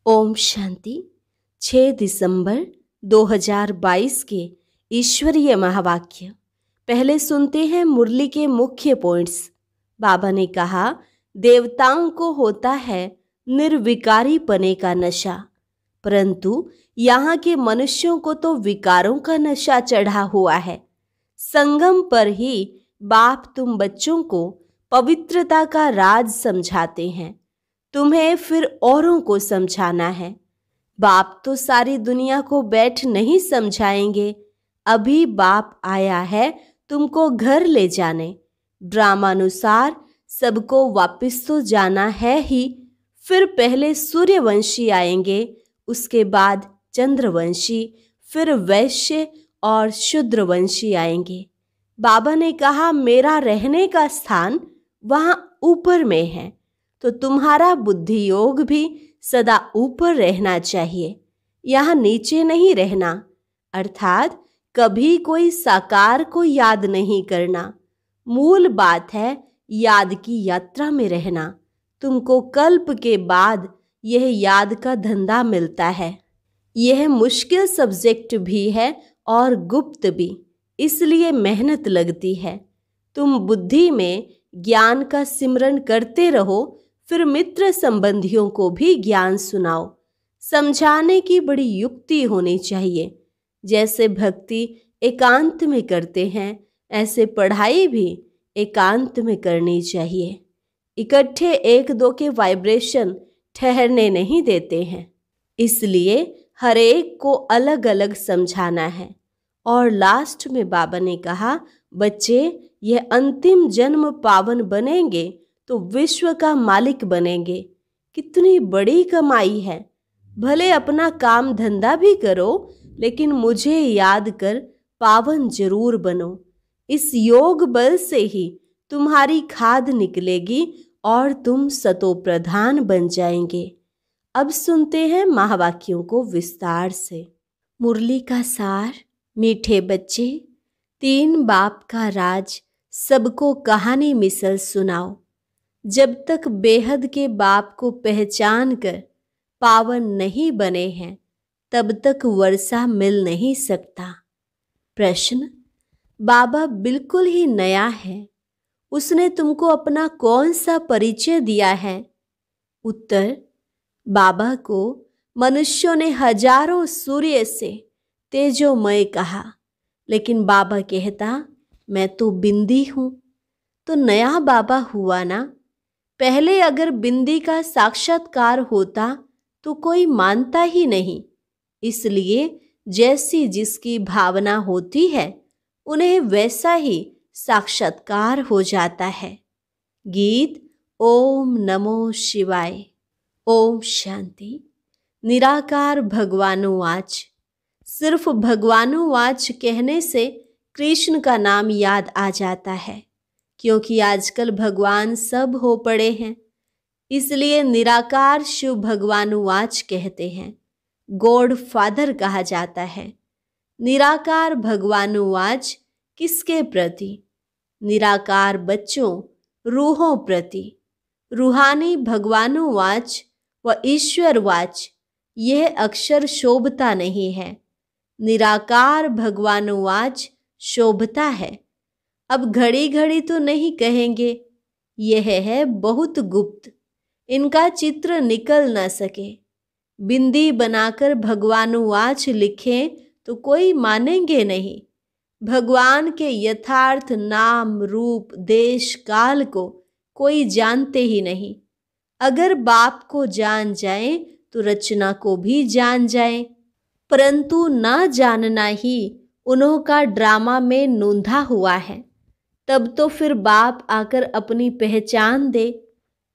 ओम शांति। 6 दिसंबर 2022 के ईश्वरीय महावाक्य। पहले सुनते हैं मुरली के मुख्य पॉइंट्स। बाबा ने कहा, देवताओं को होता है निर्विकारी पने का नशा, परंतु यहाँ के मनुष्यों को तो विकारों का नशा चढ़ा हुआ है। संगम पर ही बाप तुम बच्चों को पवित्रता का राज समझाते हैं, तुम्हें फिर औरों को समझाना है। बाप तो सारी दुनिया को बैठ नहीं समझाएंगे, अभी बाप आया है तुमको घर ले जाने। ड्रामानुसार सबको वापस तो जाना है ही, फिर पहले सूर्यवंशी आएंगे, उसके बाद चंद्रवंशी, फिर वैश्य और शूद्रवंशी आएंगे। बाबा ने कहा, मेरा रहने का स्थान वहां ऊपर में है, तो तुम्हारा बुद्धि योग भी सदा ऊपर रहना चाहिए, यहाँ नीचे नहीं रहना। अर्थात कभी कोई साकार को याद नहीं करना। मूल बात है याद की यात्रा में रहना। तुमको कल्प के बाद यह याद का धंधा मिलता है। यह मुश्किल सब्जेक्ट भी है और गुप्त भी, इसलिए मेहनत लगती है। तुम बुद्धि में ज्ञान का सिमरन करते रहो, फिर मित्र संबंधियों को भी ज्ञान सुनाओ। समझाने की बड़ी युक्ति होनी चाहिए। जैसे भक्ति एकांत में करते हैं, ऐसे पढ़ाई भी एकांत में करनी चाहिए। इकट्ठे एक दो के वाइब्रेशन ठहरने नहीं देते हैं, इसलिए हर एक को अलग अलग समझाना है। और लास्ट में बाबा ने कहा, बच्चे यह अंतिम जन्म पावन बनेंगे तो विश्व का मालिक बनेंगे। कितनी बड़ी कमाई है। भले अपना काम धंधा भी करो, लेकिन मुझे याद कर पावन जरूर बनो। इस योग बल से ही तुम्हारी खाद निकलेगी और तुम सतो प्रधान बन जाएंगे। अब सुनते हैं महावाक्यों को विस्तार से। मुरली का सार। मीठे बच्चे, 3 बाप का राज सबको कहानी मिसल सुनाओ। जब तक बेहद के बाप को पहचान कर पावन नहीं बने हैं, तब तक वर्षा मिल नहीं सकता। प्रश्न, बाबा बिल्कुल ही नया है, उसने तुमको अपना कौन सा परिचय दिया है? उत्तर, बाबा को मनुष्यों ने हजारों सूर्य से तेजोमय कहा, लेकिन बाबा कहता, मैं तो बिंदी हूं। तो नया बाबा हुआ ना। पहले अगर बिंदी का साक्षात्कार होता तो कोई मानता ही नहीं। इसलिए जैसी जिसकी भावना होती है, उन्हें वैसा ही साक्षात्कार हो जाता है। गीत ओम नमो शिवाय। ओम शांति। निराकार भगवानुवाच। सिर्फ भगवानुवाच कहने से कृष्ण का नाम याद आ जाता है, क्योंकि आजकल भगवान सब हो पड़े हैं, इसलिए निराकार शिव भगवानुवाच कहते हैं। गॉड फादर कहा जाता है। निराकार भगवानुवाच किसके प्रति? निराकार बच्चों, रूहों प्रति। रूहानी भगवानुवाच व ईश्वरवाच यह अक्षर शोभता नहीं है। निराकार भगवानुवाच शोभता है। अब घड़ी घड़ी तो नहीं कहेंगे, यह है बहुत गुप्त, इनका चित्र निकल न सके। बिंदी बनाकर भगवानुवाच लिखें तो कोई मानेंगे नहीं। भगवान के यथार्थ नाम रूप देश काल को कोई जानते ही नहीं। अगर बाप को जान जाए तो रचना को भी जान जाए, परंतु न जानना ही उन्हों का ड्रामा में नोंधा हुआ है। तब तो फिर बाप आकर अपनी पहचान दे।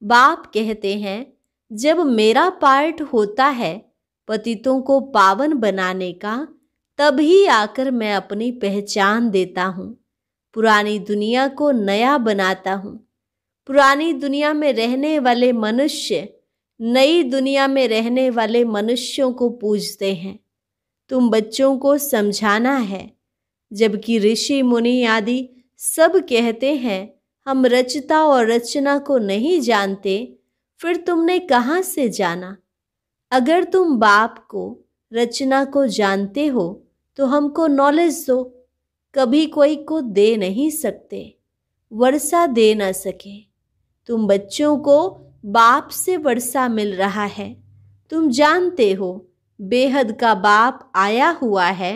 बाप कहते हैं, जब मेरा पार्ट होता है पतितों को पावन बनाने का, तब ही आकर मैं अपनी पहचान देता हूँ। पुरानी दुनिया को नया बनाता हूँ। पुरानी दुनिया में रहने वाले मनुष्य नई दुनिया में रहने वाले मनुष्यों को पूजते हैं। तुम बच्चों को समझाना है, जबकि ऋषि मुनि आदि सब कहते हैं हम रचता और रचना को नहीं जानते। फिर तुमने कहाँ से जाना? अगर तुम बाप को, रचना को जानते हो तो हमको नॉलेज दो। कभी कोई को दे नहीं सकते, वर्षा दे न सके। तुम बच्चों को बाप से वर्षा मिल रहा है। तुम जानते हो बेहद का बाप आया हुआ है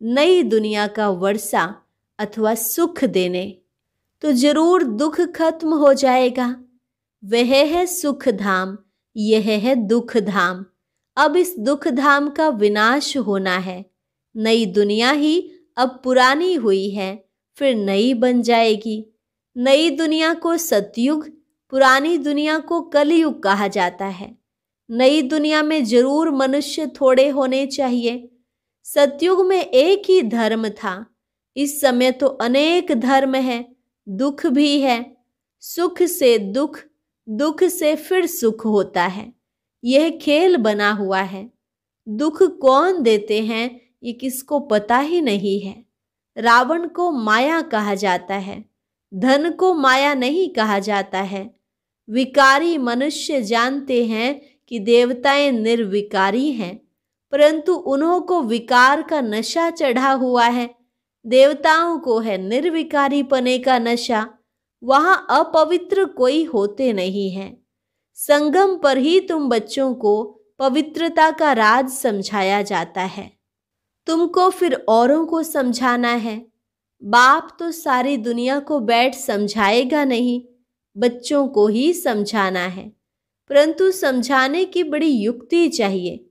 नई दुनिया का वर्षा अथवा सुख देने। तो जरूर दुख खत्म हो जाएगा। वह है सुख धाम, यह है दुख धाम। अब इस दुख धाम का विनाश होना है। नई दुनिया ही अब पुरानी हुई है, फिर नई बन जाएगी। नई दुनिया को सतयुग, पुरानी दुनिया को कलयुग कहा जाता है। नई दुनिया में जरूर मनुष्य थोड़े होने चाहिए। सतयुग में एक ही धर्म था, इस समय तो अनेक धर्म है, दुख भी है। सुख से दुख, दुख से फिर सुख होता है। यह खेल बना हुआ है। दुख कौन देते हैं ये किसको पता ही नहीं है। रावण को माया कहा जाता है, धन को माया नहीं कहा जाता है। विकारी मनुष्य जानते हैं कि देवताएं निर्विकारी हैं, परंतु उन्हों को विकार का नशा चढ़ा हुआ है। देवताओं को है निर्विकारी पने का नशा। वहां अपवित्र कोई होते नहीं है। संगम पर ही तुम बच्चों को पवित्रता का राज समझाया जाता है। तुमको फिर औरों को समझाना है। बाप तो सारी दुनिया को बैठ समझाएगा नहीं, बच्चों को ही समझाना है। परंतु समझाने की बड़ी युक्ति चाहिए।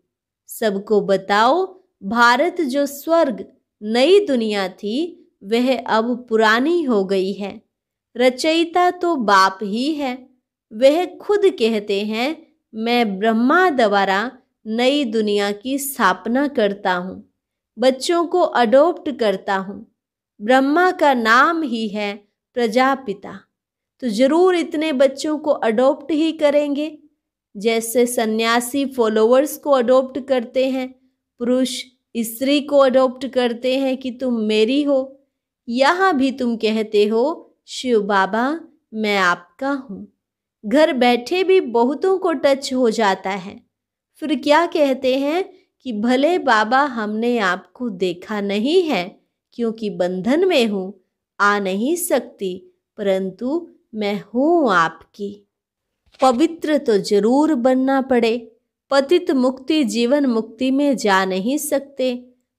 सबको बताओ, भारत जो स्वर्ग नई दुनिया थी वह अब पुरानी हो गई है। रचयिता तो बाप ही है। वह खुद कहते हैं, मैं ब्रह्मा द्वारा नई दुनिया की स्थापना करता हूँ, बच्चों को अडॉप्ट करता हूँ। ब्रह्मा का नाम ही है प्रजापिता। तो जरूर इतने बच्चों को अडॉप्ट ही करेंगे, जैसे सन्यासी फॉलोअर्स को अडॉप्ट करते हैं, पुरुष स्त्री को अडॉप्ट करते हैं कि तुम मेरी हो। यहाँ भी तुम कहते हो शिव बाबा मैं आपका हूँ। घर बैठे भी बहुतों को टच हो जाता है। फिर क्या कहते हैं कि भले बाबा हमने आपको देखा नहीं है, क्योंकि बंधन में हूँ, आ नहीं सकती, परंतु मैं हूँ आपकी। पवित्र तो जरूर बनना पड़े। पतित मुक्ति जीवन मुक्ति में जा नहीं सकते।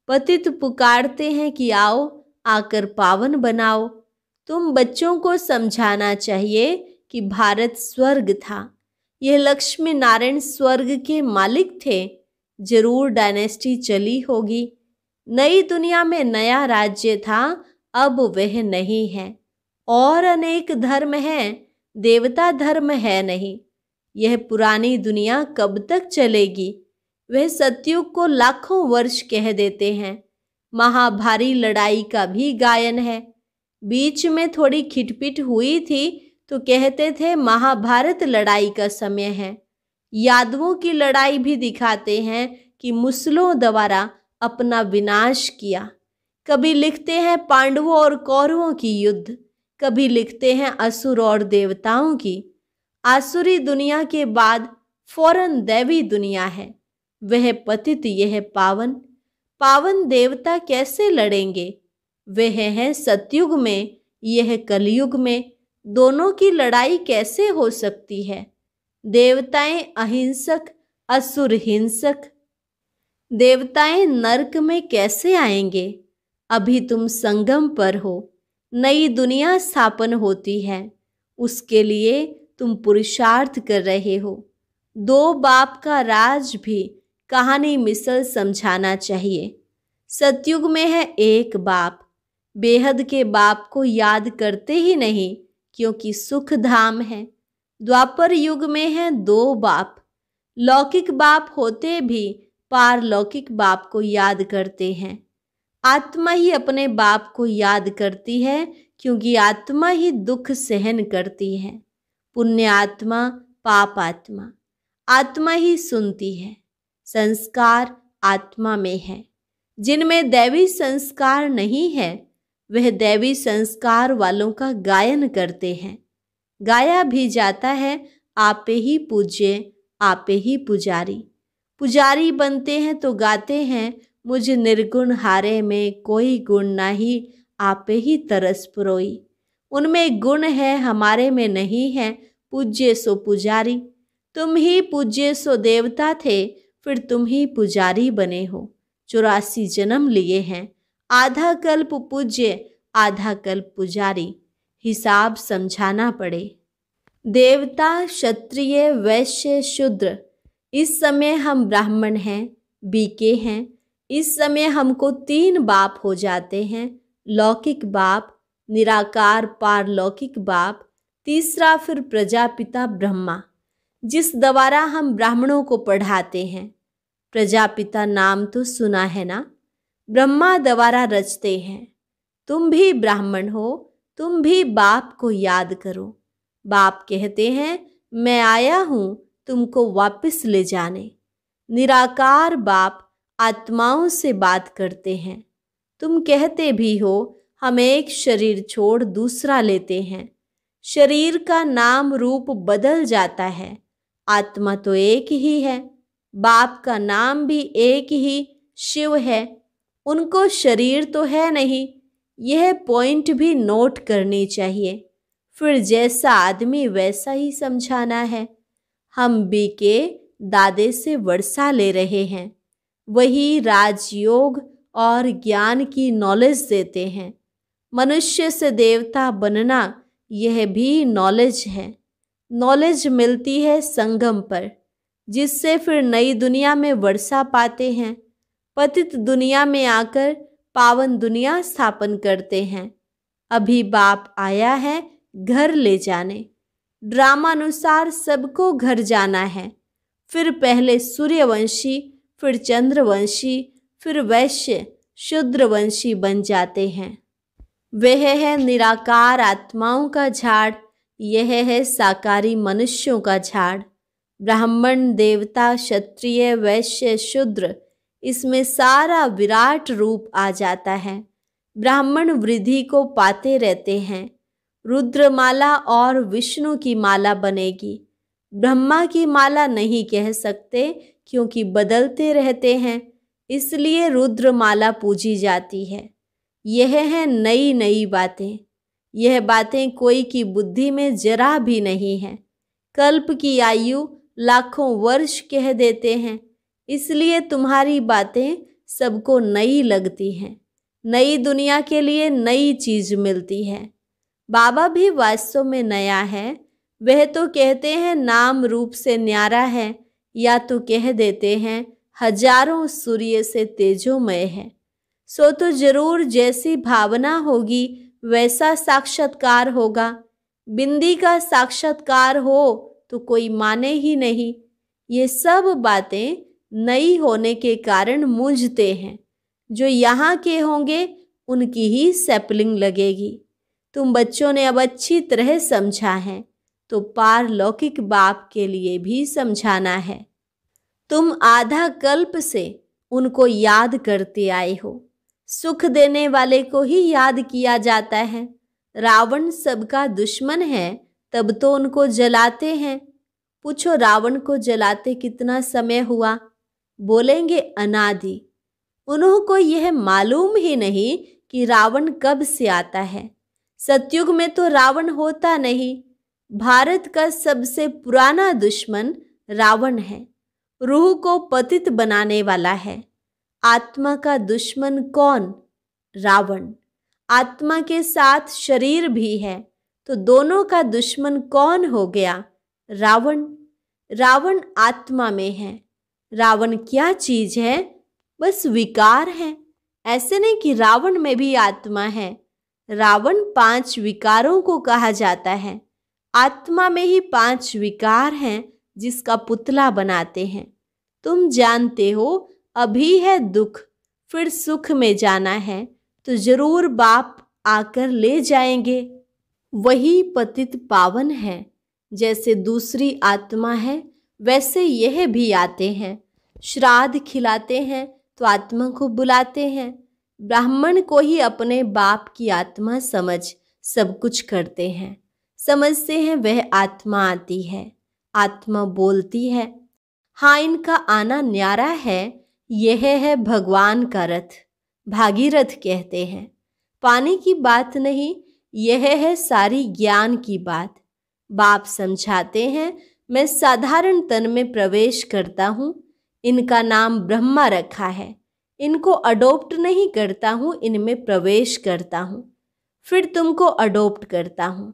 पतित पुकारते हैं कि आओ आकर पावन बनाओ। तुम बच्चों को समझाना चाहिए कि भारत स्वर्ग था। यह लक्ष्मी नारायण स्वर्ग के मालिक थे। जरूर डायनेस्टी चली होगी। नई दुनिया में नया राज्य था, अब वह नहीं है। और अनेक धर्म हैं, देवता धर्म है नहीं। यह पुरानी दुनिया कब तक चलेगी? वह सतयुग को लाखों वर्ष कह देते हैं। महाभारी लड़ाई का भी गायन है। बीच में थोड़ी खिटपिट हुई थी तो कहते थे महाभारत लड़ाई का समय है। यादवों की लड़ाई भी दिखाते हैं कि मुसलों द्वारा अपना विनाश किया। कभी लिखते हैं पांडवों और कौरवों की युद्ध, कभी लिखते हैं असुर और देवताओं की। आसुरी दुनिया के बाद फौरन दैवी दुनिया है। वह पतित, यह पावन। पावन देवता कैसे लड़ेंगे? वह है सतयुग में, यह कलयुग में। दोनों की लड़ाई कैसे हो सकती है? देवताएं अहिंसक, असुर हिंसक। देवताएं नरक में कैसे आएंगे? अभी तुम संगम पर हो। नई दुनिया स्थापन होती है, उसके लिए तुम पुरुषार्थ कर रहे हो। दो बाप का राज भी कहानी मिसल समझाना चाहिए। सतयुग में है एक बाप। बेहद के बाप को याद करते ही नहीं, क्योंकि सुख धाम है। द्वापर युग में है दो बाप। लौकिक बाप होते भी पारलौकिक बाप को याद करते हैं। आत्मा ही अपने बाप को याद करती है, क्योंकि आत्मा ही दुख सहन करती है। पुण्य आत्मा, पाप आत्मा, आत्मा ही सुनती है। संस्कार आत्मा में है। जिनमें दैवी संस्कार नहीं है, वह दैवी संस्कार वालों का गायन करते हैं। गाया भी जाता है, आपे ही पूज्य, आपे ही पुजारी। पुजारी बनते हैं तो गाते हैं, मुझ निर्गुण हारे में कोई गुण नाही, आपे ही तरस पुरोई। उनमें गुण है हमारे में नहीं है, पूज्य सो पुजारी। तुम ही पूज्य सो देवता थे, फिर तुम ही पुजारी बने हो। 84 जन्म लिए हैं, आधा कल्प पूज्य आधा कल्प पुजारी, हिसाब समझाना पड़े। देवता, क्षत्रिय, वैश्य, शूद्र, इस समय हम ब्राह्मण हैं, बीके हैं। इस समय हमको 3 बाप हो जाते हैं, लौकिक बाप, निराकार पारलौकिक बाप, तीसरा फिर प्रजापिता ब्रह्मा, जिस द्वारा हम ब्राह्मणों को पढ़ाते हैं। प्रजापिता नाम तो सुना है ना, ब्रह्मा द्वारा रचते हैं। तुम भी ब्राह्मण हो, तुम भी बाप को याद करो। बाप कहते हैं, मैं आया हूँ तुमको वापस ले जाने। निराकार बाप आत्माओं से बात करते हैं। तुम कहते भी हो, हम एक शरीर छोड़ दूसरा लेते हैं। शरीर का नाम रूप बदल जाता है, आत्मा तो एक ही है। बाप का नाम भी एक ही शिव है, उनको शरीर तो है नहीं। यह पॉइंट भी नोट करनी चाहिए। फिर जैसा आदमी वैसा ही समझाना है। हम बीके दादे से वर्षा ले रहे हैं, वही राजयोग और ज्ञान की नॉलेज देते हैं। मनुष्य से देवता बनना यह भी नॉलेज है। नॉलेज मिलती है संगम पर, जिससे फिर नई दुनिया में वर्षा पाते हैं। पतित दुनिया में आकर पावन दुनिया स्थापन करते हैं। अभी बाप आया है घर ले जाने। ड्रामानुसार सबको घर जाना है। फिर पहले सूर्यवंशी, फिर चंद्रवंशी, फिर वैश्य शूद्रवंशी बन जाते हैं। वह है निराकार आत्माओं का झाड़, यह है साकारी मनुष्यों का झाड़। ब्राह्मण, देवता, क्षत्रिय, वैश्य, शूद्र, इसमें सारा विराट रूप आ जाता है। ब्राह्मण वृद्धि को पाते रहते हैं। रुद्रमाला और विष्णु की माला बनेगी। ब्रह्मा की माला नहीं कह सकते, क्योंकि बदलते रहते हैं, इसलिए रुद्रमाला पूजी जाती है। यह है नई नई बातें। यह बातें कोई की बुद्धि में जरा भी नहीं है। कल्प की आयु लाखों वर्ष कह देते हैं, इसलिए तुम्हारी बातें सबको नई लगती हैं। नई दुनिया के लिए नई चीज मिलती है। बाबा भी वास्तव में नया है। वह तो कहते हैं नाम रूप से न्यारा है, या तो कह देते हैं हजारों सूर्य से तेजोमय है। सो तो जरूर जैसी भावना होगी वैसा साक्षात्कार होगा। बिंदी का साक्षात्कार हो तो कोई माने ही नहीं। ये सब बातें नई होने के कारण मूंझते हैं। जो यहाँ के होंगे उनकी ही सैपलिंग लगेगी। तुम बच्चों ने अब अच्छी तरह समझा है, तो पारलौकिक बाप के लिए भी समझाना है। तुम आधा कल्प से उनको याद करते आए हो। सुख देने वाले को ही याद किया जाता है। रावण सबका दुश्मन है, तब तो उनको जलाते हैं। पूछो रावण को जलाते कितना समय हुआ? बोलेंगे अनादि। उन्होंने यह मालूम ही नहीं कि रावण कब से आता है। सतयुग में तो रावण होता नहीं। भारत का सबसे पुराना दुश्मन रावण है। रूह को पतित बनाने वाला है। आत्मा का दुश्मन कौन? रावण। आत्मा के साथ शरीर भी है, तो दोनों का दुश्मन कौन हो गया? रावण। रावण आत्मा में है। रावण क्या चीज है? बस विकार है। ऐसे नहीं कि रावण में भी आत्मा है। रावण 5 विकारों को कहा जाता है। आत्मा में ही 5 विकार हैं, जिसका पुतला बनाते हैं। तुम जानते हो अभी है दुख, फिर सुख में जाना है, तो जरूर बाप आकर ले जाएंगे। वही पतित पावन है। जैसे दूसरी आत्मा है, वैसे यह भी आते हैं। श्राद्ध खिलाते हैं तो आत्मा को बुलाते हैं। ब्राह्मण को ही अपने बाप की आत्मा समझ सब कुछ करते हैं। समझते हैं वह आत्मा आती है, आत्मा बोलती है। हाँ, इनका आना न्यारा है, यह है भगवान का रथ। भागीरथ कहते हैं, पानी की बात नहीं, यह है सारी ज्ञान की बात। बाप समझाते हैं, मैं साधारण तन में प्रवेश करता हूँ। इनका नाम ब्रह्मा रखा है। इनको अडोप्ट नहीं करता हूँ, इनमें प्रवेश करता हूँ, फिर तुमको अडोप्ट करता हूँ।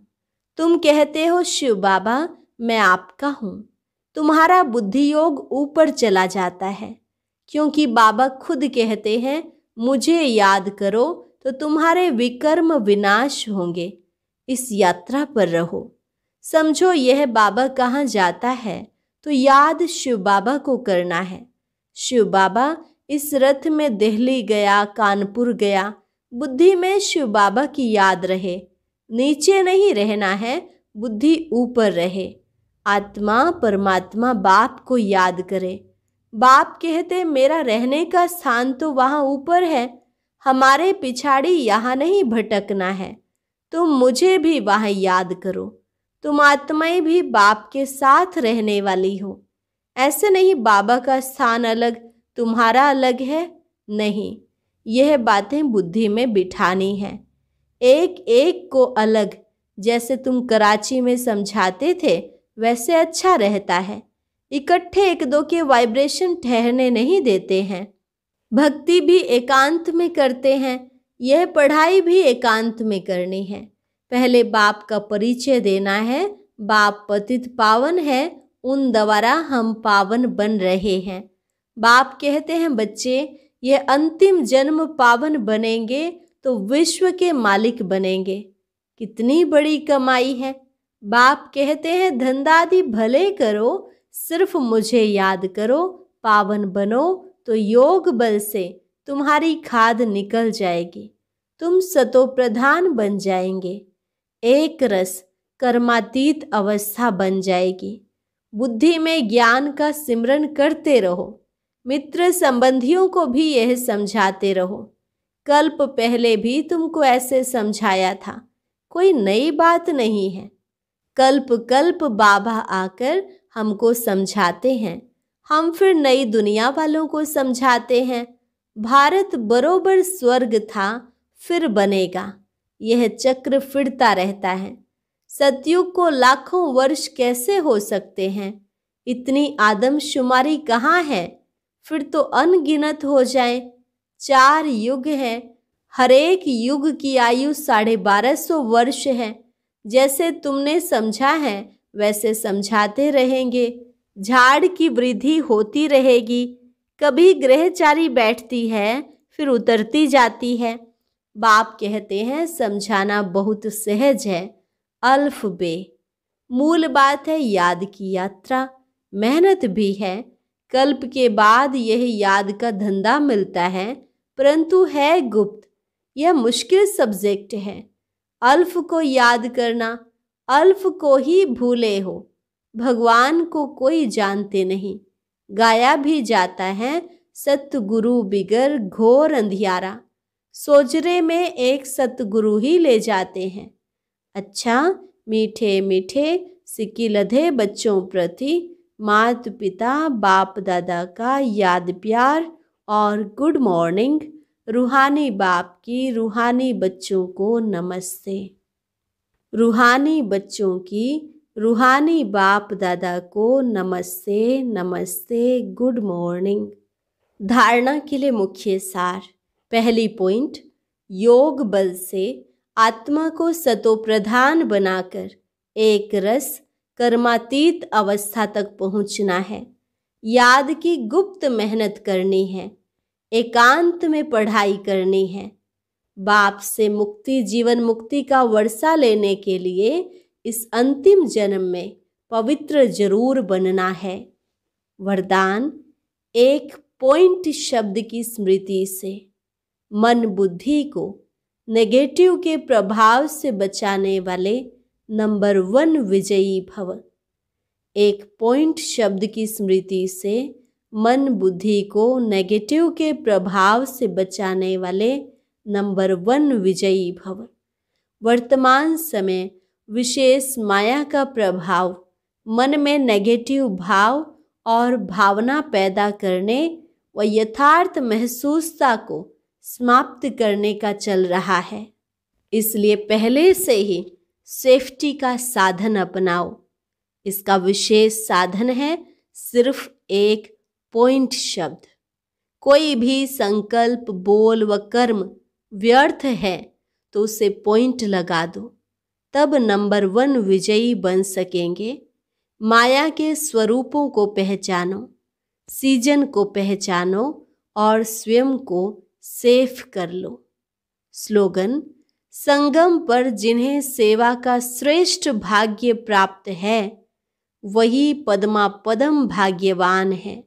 तुम कहते हो शिव बाबा मैं आपका हूँ। तुम्हारा बुद्धि योग ऊपर चला जाता है, क्योंकि बाबा खुद कहते हैं मुझे याद करो तो तुम्हारे विकर्म विनाश होंगे। इस यात्रा पर रहो। समझो यह बाबा कहाँ जाता है तो याद शिव बाबा को करना है। शिव बाबा इस रथ में दिल्ली गया, कानपुर गया, बुद्धि में शिव बाबा की याद रहे। नीचे नहीं रहना है, बुद्धि ऊपर रहे। आत्मा परमात्मा बाप को याद करे। बाप कहते मेरा रहने का स्थान तो वहाँ ऊपर है, हमारे पिछाड़ी यहाँ नहीं भटकना है। तुम मुझे भी वहाँ याद करो। तुम आत्माएं भी बाप के साथ रहने वाली हो। ऐसे नहीं बाबा का स्थान अलग, तुम्हारा अलग है, नहीं। यह बातें बुद्धि में बिठानी है। एक एक को अलग, जैसे तुम कराची में समझाते थे वैसे अच्छा रहता है। इकट्ठे एक दो के वाइब्रेशन ठहरने नहीं देते हैं। भक्ति भी एकांत में करते हैं, यह पढ़ाई भी एकांत में करनी है। पहले बाप का परिचय देना है। बाप पतित पावन है, उन द्वारा हम पावन बन रहे हैं। बाप कहते हैं बच्चे यह अंतिम जन्म पावन बनेंगे तो विश्व के मालिक बनेंगे। कितनी बड़ी कमाई है। बाप कहते हैं धंधादि भले करो, सिर्फ मुझे याद करो, पावन बनो तो योग बल से तुम्हारी खाद निकल जाएगी। तुम सतो प्रधान बन जाएंगे। एक रस कर्मातीत अवस्था बन जाएगी। बुद्धि में ज्ञान का सिमरन करते रहो। मित्र संबंधियों को भी यह समझाते रहो। कल्प पहले भी तुमको ऐसे समझाया था, कोई नई बात नहीं है। कल्प कल्प बाबा आकर हमको समझाते हैं, हम फिर नई दुनिया वालों को समझाते हैं। भारत बरोबर स्वर्ग था, फिर बनेगा। यह चक्र फिरता रहता है। सतयुग को लाखों वर्ष कैसे हो सकते हैं? इतनी आदमशुमारी कहाँ है? फिर तो अनगिनत हो जाए। 4 युग हैं, हर एक युग की आयु 1250 वर्ष है। जैसे तुमने समझा है वैसे समझाते रहेंगे। झाड़ की वृद्धि होती रहेगी। कभी ग्रहचारी बैठती है, फिर उतरती जाती है। बाप कहते हैं समझाना बहुत सहज है। अल्फ बे मूल बात है, याद की यात्रा, मेहनत भी है। कल्प के बाद यह याद का धंधा मिलता है, परंतु है गुप्त। यह मुश्किल सब्जेक्ट है। अल्फ को याद करना, अल्फ को ही भूले हो। भगवान को कोई जानते नहीं। गाया भी जाता है सतगुरु बिगर घोर अंधियारा। सोजरे में एक सतगुरु ही ले जाते हैं। अच्छा, मीठे मीठे सिक्की लधे बच्चों प्रति माता पिता बाप दादा का याद प्यार और गुड मॉर्निंग। रूहानी बाप की रूहानी बच्चों को नमस्ते। रूहानी बच्चों की रूहानी बाप दादा को नमस्ते नमस्ते, गुड मॉर्निंग। धारणा के लिए मुख्य सार। पहली पॉइंट, योग बल से आत्मा को सतोप्रधान बनाकर एक रस कर्मातीत अवस्था तक पहुंचना है। याद की गुप्त मेहनत करनी है। एकांत में पढ़ाई करनी है। बाप से मुक्ति जीवन मुक्ति का वर्षा लेने के लिए इस अंतिम जन्म में पवित्र जरूर बनना है। वरदान, एक पॉइंट शब्द की स्मृति से मन बुद्धि को नेगेटिव के प्रभाव से बचाने वाले नंबर 1 विजयी भव। एक पॉइंट शब्द की स्मृति से मन बुद्धि को नेगेटिव के प्रभाव से बचाने वाले नंबर 1 विजयी भव। वर्तमान समय विशेष माया का प्रभाव मन में नेगेटिव भाव और भावना पैदा करने व यथार्थ महसूसता को समाप्त करने का चल रहा है। इसलिए पहले से ही सेफ्टी का साधन अपनाओ। इसका विशेष साधन है सिर्फ एक पॉइंट शब्द। कोई भी संकल्प, बोल व कर्म व्यर्थ है तो उसे पॉइंट लगा दो, तब नंबर 1 विजयी बन सकेंगे। माया के स्वरूपों को पहचानो, सीजन को पहचानो और स्वयं को सेफ कर लो। स्लोगन: संगम पर जिन्हें सेवा का श्रेष्ठ भाग्य प्राप्त है वही पद्मापदम भाग्यवान है।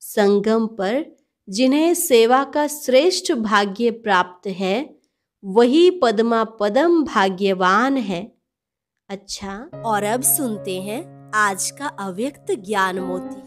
संगम पर जिन्हें सेवा का श्रेष्ठ भाग्य प्राप्त है वही पद्मापदम भाग्यवान है। अच्छा, और अब सुनते हैं आज का अव्यक्त ज्ञान मोती।